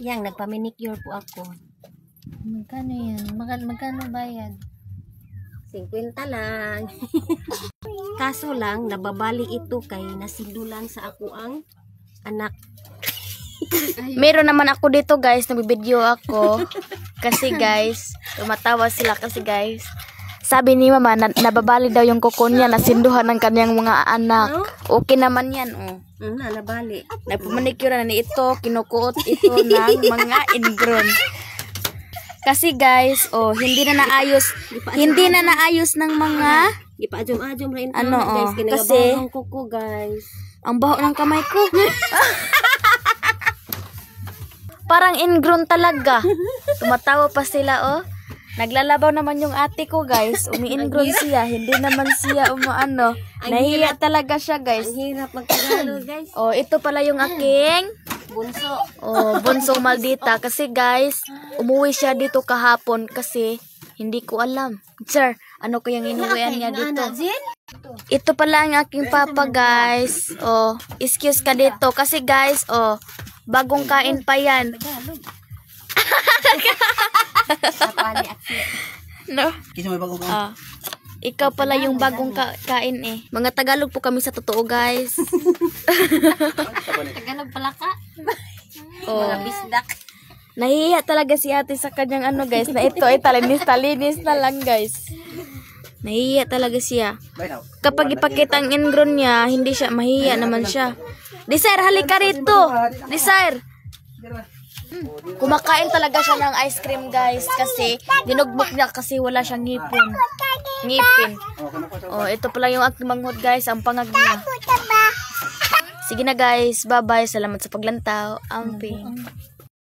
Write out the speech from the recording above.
Yang nagpa-manicure po ako. Magkano yan? Magkano bayad? 50 lang. Kaso lang, nababali ito kay nasidulan sa ako ang anak. Meron naman ako dito guys, nagbibideo ako. Kasi guys, tumatawa sila kasi guys. Sabi ni mama, nababali daw yung kuko niya, nasinduhan ng kanyang mga anak. Okay naman yan, oh. Nabali. Nagpumanicure na ni ito, kinukuot ito ng mga ingrown. Kasi guys, oh, hindi na naayos ng mga Ipa-ajom-ajom rin ano, guys, kasi kinagabahan ko guys. ang baho ng kamay ko. Parang ingrown talaga. Tumatawa pa sila, oh. Naglalabaw naman yung ate ko, guys. Umi-ingrown siya. Hindi naman siya umaano. Nahiya talaga siya, guys. Ang hirap magtagalog guys. Oh, ito pala yung aking Bunso. oh, bunsong maldita. Kasi, guys, umuwi siya dito kahapon kasi hindi ko alam. Sir, ano kayang inuwian niya dito? Ito pala ang aking papa, guys. Oh, excuse ka dito. Kasi, guys, oh, bagong kain pa yan. No? Ikaw pala yung bagong kain eh. Mga Tagalog po kami sa totoo, guys. Tagalog pala ka. Oh. Mga bisdak. Nahihiya talaga si ate sa kanyang ano, guys. Na ito ay talinis na lang, guys. Nahihiya talaga siya. Kapag ipakita ang ingrown niya, hindi siya mahihiya naman siya. Desire, halika rito. Desire. Kumakain talaga siya ng ice cream, guys, kasi dinugbok niya kasi wala siyang ngipin. Oh, ito pala yung aking manghod, guys, ang pangag niya. Sige na, guys, bye-bye, salamat sa paglantaw. Amping.